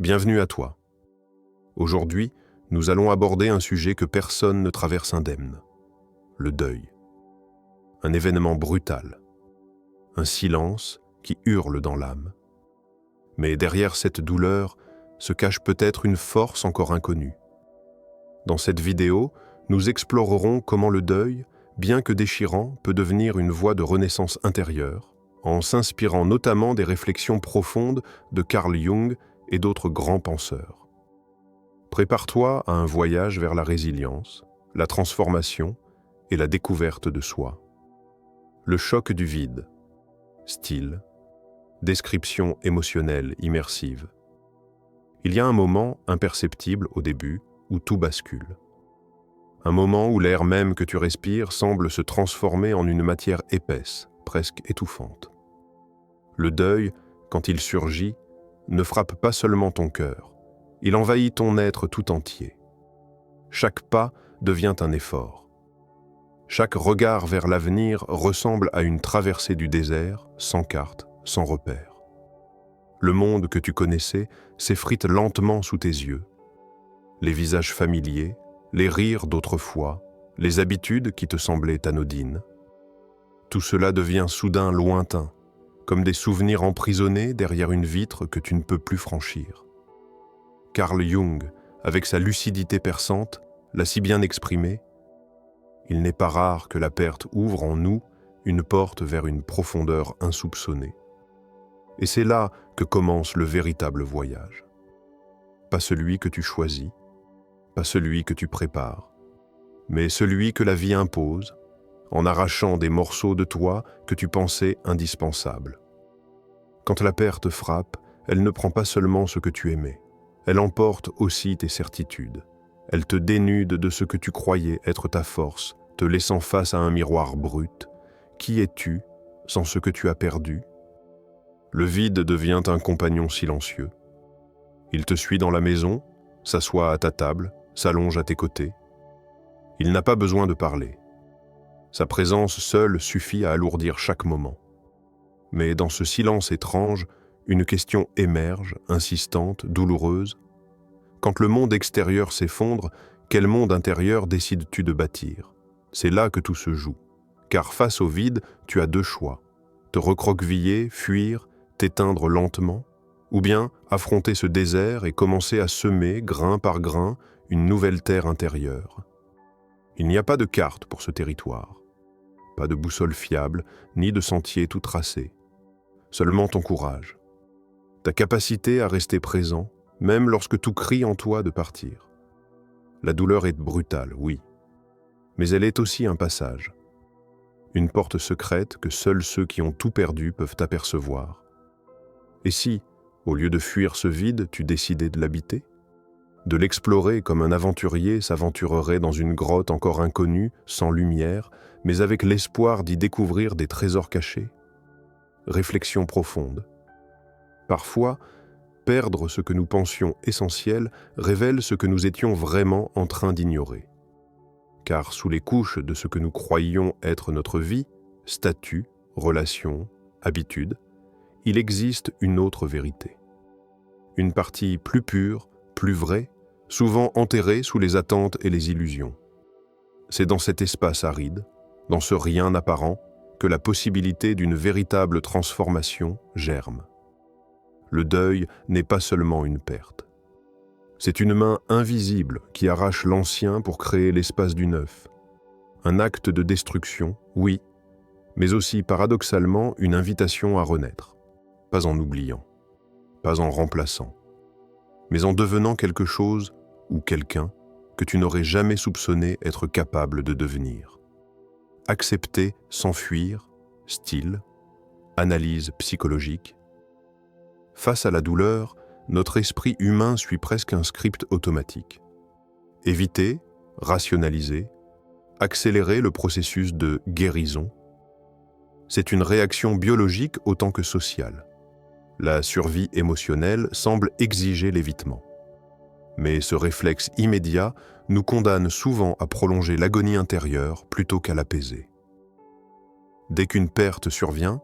Bienvenue à toi. Aujourd'hui, nous allons aborder un sujet que personne ne traverse indemne. Le deuil. Un événement brutal. Un silence qui hurle dans l'âme. Mais derrière cette douleur se cache peut-être une force encore inconnue. Dans cette vidéo, nous explorerons comment le deuil, bien que déchirant, peut devenir une voie de renaissance intérieure, en s'inspirant notamment des réflexions profondes de Carl Jung et d'autres grands penseurs. Prépare-toi à un voyage vers la résilience, la transformation et la découverte de soi. Le choc du vide. Style. Description émotionnelle immersive. Il y a un moment imperceptible au début où tout bascule. Un moment où l'air même que tu respires semble se transformer en une matière épaisse, presque étouffante. Le deuil, quand il surgit, ne frappe pas seulement ton cœur, il envahit ton être tout entier. Chaque pas devient un effort. Chaque regard vers l'avenir ressemble à une traversée du désert, sans carte, sans repère. Le monde que tu connaissais s'effrite lentement sous tes yeux. Les visages familiers, les rires d'autrefois, les habitudes qui te semblaient anodines. Tout cela devient soudain lointain, comme des souvenirs emprisonnés derrière une vitre que tu ne peux plus franchir. Carl Jung, avec sa lucidité perçante, l'a si bien exprimé. Il n'est pas rare que la perte ouvre en nous une porte vers une profondeur insoupçonnée. Et c'est là que commence le véritable voyage. Pas celui que tu choisis, pas celui que tu prépares, mais celui que la vie impose, en arrachant des morceaux de toi que tu pensais indispensables. Quand la perte frappe, elle ne prend pas seulement ce que tu aimais, elle emporte aussi tes certitudes. Elle te dénude de ce que tu croyais être ta force, te laissant face à un miroir brut. Qui es-tu sans ce que tu as perdu? Le vide devient un compagnon silencieux. Il te suit dans la maison, s'assoit à ta table, s'allonge à tes côtés. Il n'a pas besoin de parler. Sa présence seule suffit à alourdir chaque moment. Mais dans ce silence étrange, une question émerge, insistante, douloureuse. Quand le monde extérieur s'effondre, quel monde intérieur décides-tu de bâtir? C'est là que tout se joue. Car face au vide, tu as deux choix. Te recroqueviller, fuir, t'éteindre lentement, ou bien affronter ce désert et commencer à semer, grain par grain, une nouvelle terre intérieure. Il n'y a pas de carte pour ce territoire. Pas de boussole fiable, ni de sentier tout tracé. Seulement ton courage. Ta capacité à rester présent, même lorsque tout crie en toi de partir. La douleur est brutale, oui. Mais elle est aussi un passage. Une porte secrète que seuls ceux qui ont tout perdu peuvent apercevoir. Et si, au lieu de fuir ce vide, tu décidais de l'habiter? De l'explorer comme un aventurier s'aventurerait dans une grotte encore inconnue, sans lumière, mais avec l'espoir d'y découvrir des trésors cachés? Réflexion profonde. Parfois, perdre ce que nous pensions essentiel révèle ce que nous étions vraiment en train d'ignorer. Car sous les couches de ce que nous croyions être notre vie, statut, relations, habitudes, il existe une autre vérité. Une partie plus pure, plus vraie, souvent enterrée sous les attentes et les illusions. C'est dans cet espace aride, dans ce rien apparent, que la possibilité d'une véritable transformation germe. Le deuil n'est pas seulement une perte. C'est une main invisible qui arrache l'ancien pour créer l'espace du neuf. Un acte de destruction, oui, mais aussi paradoxalement une invitation à renaître. Pas en oubliant, pas en remplaçant, mais en devenant quelque chose ou quelqu'un que tu n'aurais jamais soupçonné être capable de devenir. Accepter sans fuir, style, analyse psychologique. Face à la douleur, notre esprit humain suit presque un script automatique. Éviter, rationaliser, accélérer le processus de guérison. C'est une réaction biologique autant que sociale. La survie émotionnelle semble exiger l'évitement. Mais ce réflexe immédiat nous condamne souvent à prolonger l'agonie intérieure plutôt qu'à l'apaiser. Dès qu'une perte survient,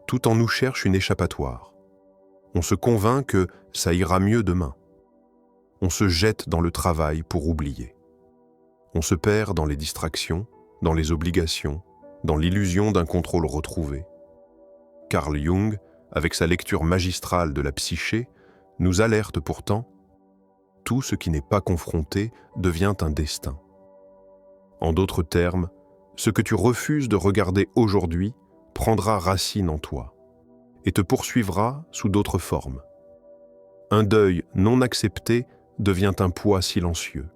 tout en nous cherche une échappatoire. On se convainc que ça ira mieux demain. On se jette dans le travail pour oublier. On se perd dans les distractions, dans les obligations, dans l'illusion d'un contrôle retrouvé. Carl Jung, avec sa lecture magistrale de la psyché, nous alerte pourtant: tout ce qui n'est pas confronté devient un destin. En d'autres termes, ce que tu refuses de regarder aujourd'hui prendra racine en toi et te poursuivra sous d'autres formes. Un deuil non accepté devient un poids silencieux.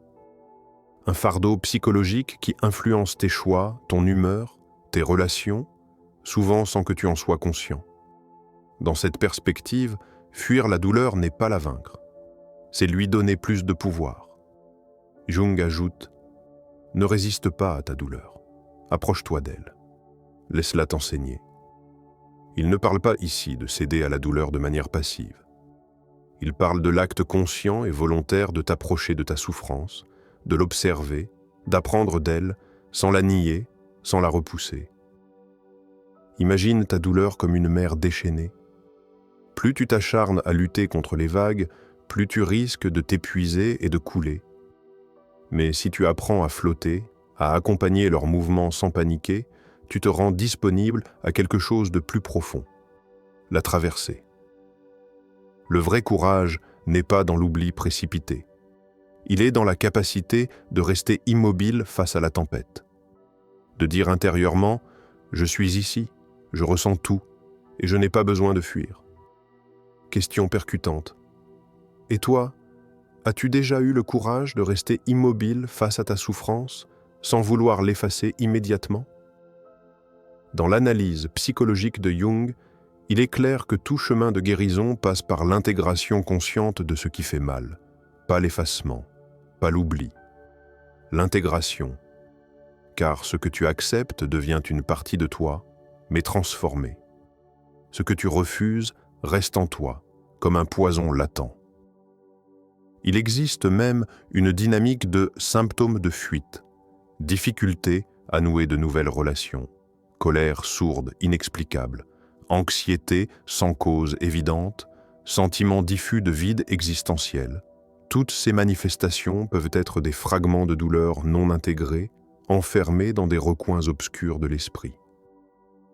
Un fardeau psychologique qui influence tes choix, ton humeur, tes relations, souvent sans que tu en sois conscient. Dans cette perspective, fuir la douleur n'est pas la vaincre. C'est lui donner plus de pouvoir. Jung ajoute: ne résiste pas à ta douleur. Approche-toi d'elle. Laisse-la t'enseigner. Il ne parle pas ici de céder à la douleur de manière passive. Il parle de l'acte conscient et volontaire de t'approcher de ta souffrance, de l'observer, d'apprendre d'elle, sans la nier, sans la repousser. Imagine ta douleur comme une mer déchaînée. Plus tu t'acharnes à lutter contre les vagues, plus tu risques de t'épuiser et de couler. Mais si tu apprends à flotter, à accompagner leurs mouvements sans paniquer, tu te rends disponible à quelque chose de plus profond, la traversée. Le vrai courage n'est pas dans l'oubli précipité. Il est dans la capacité de rester immobile face à la tempête. De dire intérieurement: je suis ici, je ressens tout, et je n'ai pas besoin de fuir. Question percutante. Et toi, as-tu déjà eu le courage de rester immobile face à ta souffrance, sans vouloir l'effacer immédiatement? Dans l'analyse psychologique de Jung, il est clair que tout chemin de guérison passe par l'intégration consciente de ce qui fait mal, pas l'effacement, pas l'oubli. L'intégration, car ce que tu acceptes devient une partie de toi, mais transformée. Ce que tu refuses reste en toi, comme un poison latent. Il existe même une dynamique de symptômes de fuite, difficulté à nouer de nouvelles relations, colère sourde, inexplicable, anxiété sans cause évidente, sentiment diffus de vide existentiel. Toutes ces manifestations peuvent être des fragments de douleur non intégrés, enfermés dans des recoins obscurs de l'esprit.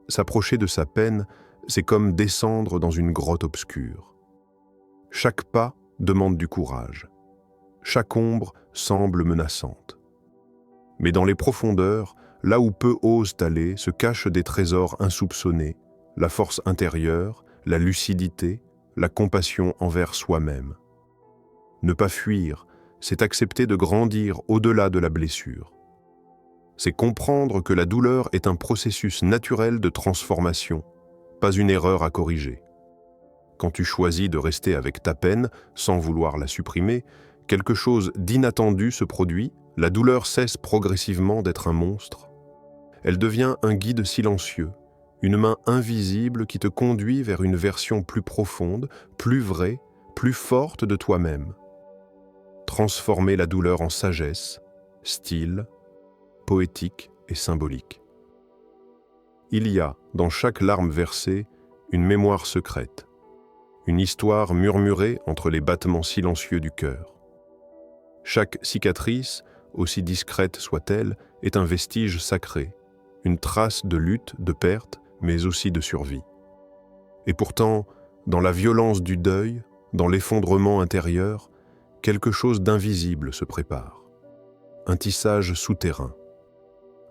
S'approcher de sa peine, c'est comme descendre dans une grotte obscure. Chaque pas demande du courage. Chaque ombre semble menaçante. Mais dans les profondeurs, là où peu osent aller, se cachent des trésors insoupçonnés, la force intérieure, la lucidité, la compassion envers soi-même. Ne pas fuir, c'est accepter de grandir au-delà de la blessure. C'est comprendre que la douleur est un processus naturel de transformation, pas une erreur à corriger. Quand tu choisis de rester avec ta peine, sans vouloir la supprimer, quelque chose d'inattendu se produit, la douleur cesse progressivement d'être un monstre. Elle devient un guide silencieux, une main invisible qui te conduit vers une version plus profonde, plus vraie, plus forte de toi-même. Transformer la douleur en sagesse, style, poétique et symbolique. Il y a, dans chaque larme versée, une mémoire secrète, une histoire murmurée entre les battements silencieux du cœur. Chaque cicatrice, aussi discrète soit-elle, est un vestige sacré, une trace de lutte, de perte, mais aussi de survie. Et pourtant, dans la violence du deuil, dans l'effondrement intérieur, quelque chose d'invisible se prépare. Un tissage souterrain.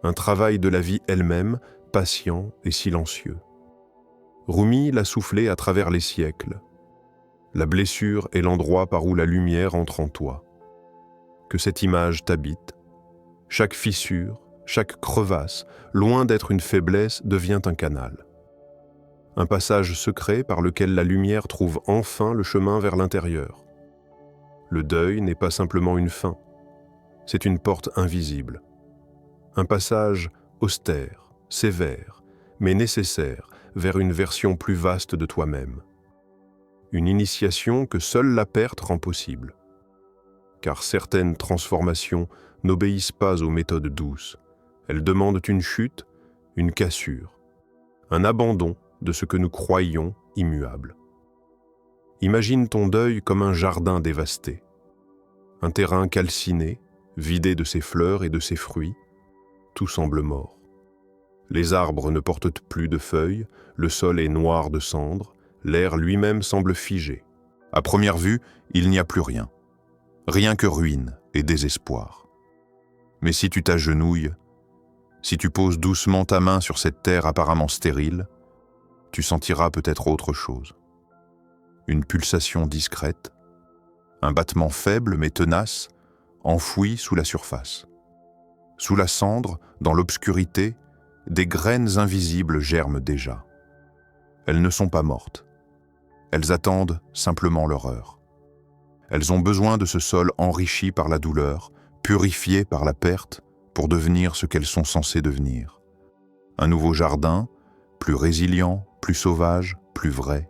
Un travail de la vie elle-même, patient et silencieux. Rumi l'a soufflé à travers les siècles. La blessure est l'endroit par où la lumière entre en toi. Que cette image t'habite. Chaque fissure, chaque crevasse, loin d'être une faiblesse, devient un canal. Un passage secret par lequel la lumière trouve enfin le chemin vers l'intérieur. Le deuil n'est pas simplement une fin, c'est une porte invisible. Un passage austère, sévère, mais nécessaire vers une version plus vaste de toi-même. Une initiation que seule la perte rend possible. Car certaines transformations n'obéissent pas aux méthodes douces. Elles demandent une chute, une cassure, un abandon de ce que nous croyions immuable. Imagine ton deuil comme un jardin dévasté, un terrain calciné, vidé de ses fleurs et de ses fruits. Tout semble mort. Les arbres ne portent plus de feuilles, le sol est noir de cendres, l'air lui-même semble figé. À première vue, il n'y a plus rien. Rien que ruine et désespoir. Mais si tu t'agenouilles, si tu poses doucement ta main sur cette terre apparemment stérile, tu sentiras peut-être autre chose. Une pulsation discrète, un battement faible mais tenace, enfoui sous la surface. Sous la cendre, dans l'obscurité, des graines invisibles germent déjà. Elles ne sont pas mortes. Elles attendent simplement leur heure. Elles ont besoin de ce sol enrichi par la douleur, purifié par la perte, pour devenir ce qu'elles sont censées devenir. Un nouveau jardin, plus résilient, plus sauvage, plus vrai.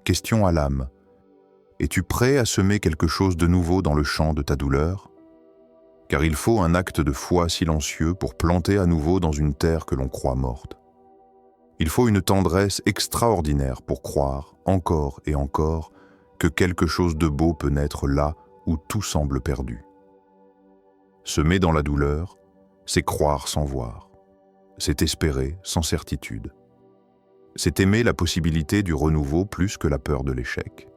Question à l'âme. Es-tu prêt à semer quelque chose de nouveau dans le champ de ta douleur? Car il faut un acte de foi silencieux pour planter à nouveau dans une terre que l'on croit morte. Il faut une tendresse extraordinaire pour croire, encore et encore, que quelque chose de beau peut naître là où tout semble perdu. Semer dans la douleur, c'est croire sans voir. C'est espérer sans certitude. C'est aimer la possibilité du renouveau plus que la peur de l'échec.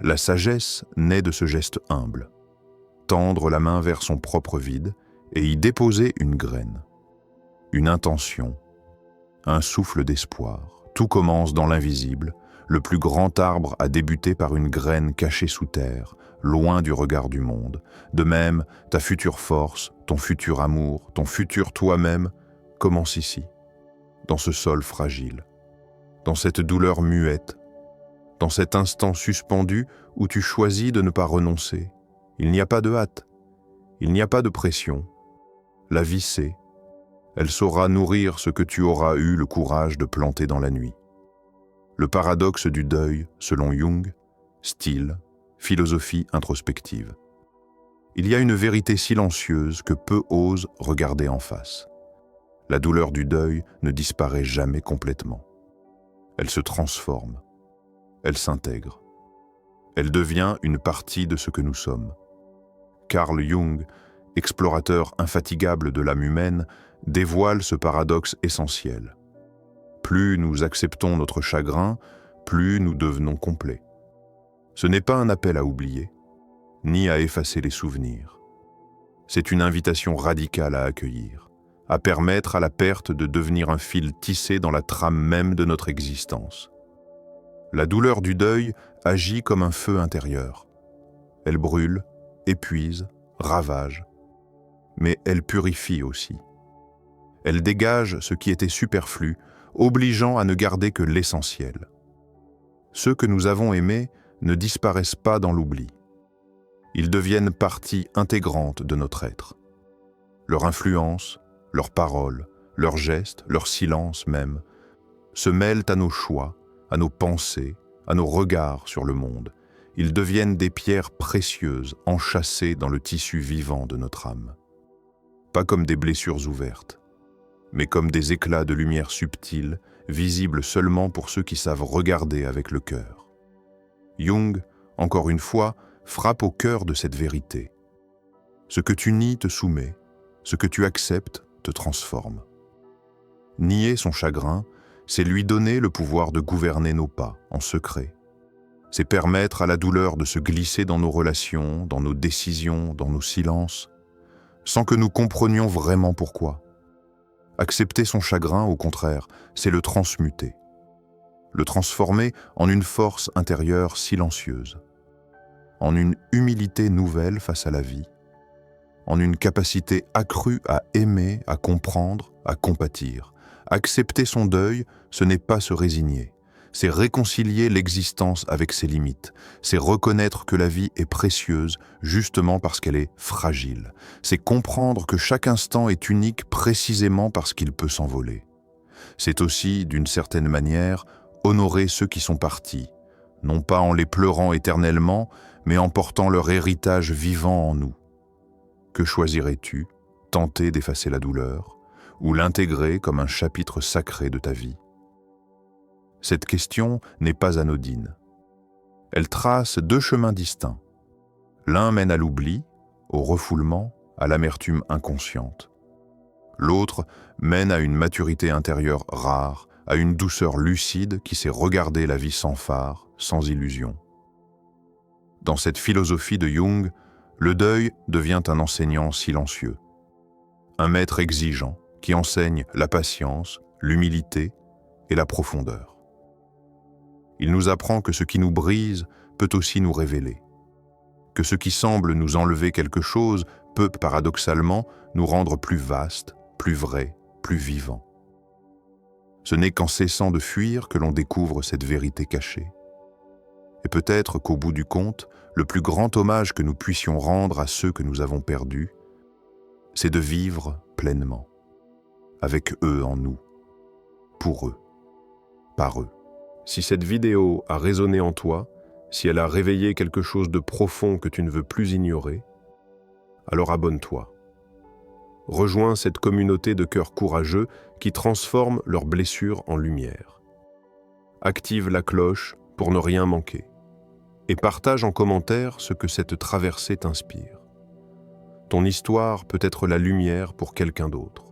La sagesse naît de ce geste humble. Tendre la main vers son propre vide et y déposer une graine, une intention, un souffle d'espoir. Tout commence dans l'invisible. Le plus grand arbre a débuté par une graine cachée sous terre, loin du regard du monde. De même, ta future force, ton futur amour, ton futur toi-même commence ici, dans ce sol fragile, dans cette douleur muette, dans cet instant suspendu où tu choisis de ne pas renoncer. Il n'y a pas de hâte, il n'y a pas de pression. La vie sait, elle saura nourrir ce que tu auras eu le courage de planter dans la nuit. Le paradoxe du deuil, selon Jung, style, philosophie introspective. Il y a une vérité silencieuse que peu osent regarder en face. La douleur du deuil ne disparaît jamais complètement. Elle se transforme, elle s'intègre. Elle devient une partie de ce que nous sommes. Carl Jung, explorateur infatigable de l'âme humaine, dévoile ce paradoxe essentiel. Plus nous acceptons notre chagrin, plus nous devenons complets. Ce n'est pas un appel à oublier, ni à effacer les souvenirs. C'est une invitation radicale à accueillir, à permettre à la perte de devenir un fil tissé dans la trame même de notre existence. La douleur du deuil agit comme un feu intérieur. Elle brûle, épuise, ravage, mais elle purifie aussi. Elle dégage ce qui était superflu, obligeant à ne garder que l'essentiel. Ceux que nous avons aimés ne disparaissent pas dans l'oubli. Ils deviennent partie intégrante de notre être. Leur influence, leurs paroles, leurs gestes, leur silence même, se mêlent à nos choix, à nos pensées, à nos regards sur le monde. Ils deviennent des pierres précieuses enchâssées dans le tissu vivant de notre âme. Pas comme des blessures ouvertes, mais comme des éclats de lumière subtile, visibles seulement pour ceux qui savent regarder avec le cœur. Jung, encore une fois, frappe au cœur de cette vérité. Ce que tu nies te soumet, ce que tu acceptes te transforme. Nier son chagrin, c'est lui donner le pouvoir de gouverner nos pas en secret. C'est permettre à la douleur de se glisser dans nos relations, dans nos décisions, dans nos silences, sans que nous comprenions vraiment pourquoi. Accepter son chagrin, au contraire, c'est le transmuter. Le transformer en une force intérieure silencieuse, en une humilité nouvelle face à la vie, en une capacité accrue à aimer, à comprendre, à compatir. Accepter son deuil, ce n'est pas se résigner. C'est réconcilier l'existence avec ses limites. C'est reconnaître que la vie est précieuse justement parce qu'elle est fragile. C'est comprendre que chaque instant est unique précisément parce qu'il peut s'envoler. C'est aussi, d'une certaine manière, honorer ceux qui sont partis, non pas en les pleurant éternellement, mais en portant leur héritage vivant en nous. Que choisirais-tu? Tenter d'effacer la douleur ou l'intégrer comme un chapitre sacré de ta vie? Cette question n'est pas anodine. Elle trace deux chemins distincts. L'un mène à l'oubli, au refoulement, à l'amertume inconsciente. L'autre mène à une maturité intérieure rare, à une douceur lucide qui sait regarder la vie sans phare, sans illusion. Dans cette philosophie de Jung, le deuil devient un enseignant silencieux, un maître exigeant qui enseigne la patience, l'humilité et la profondeur. Il nous apprend que ce qui nous brise peut aussi nous révéler, que ce qui semble nous enlever quelque chose peut paradoxalement nous rendre plus vastes, plus vrais, plus vivants. Ce n'est qu'en cessant de fuir que l'on découvre cette vérité cachée. Et peut-être qu'au bout du compte, le plus grand hommage que nous puissions rendre à ceux que nous avons perdus, c'est de vivre pleinement, avec eux en nous, pour eux, par eux. Si cette vidéo a résonné en toi, si elle a réveillé quelque chose de profond que tu ne veux plus ignorer, alors abonne-toi. Rejoins cette communauté de cœurs courageux qui transforment leurs blessures en lumière. Active la cloche pour ne rien manquer. Et partage en commentaire ce que cette traversée t'inspire. Ton histoire peut être la lumière pour quelqu'un d'autre.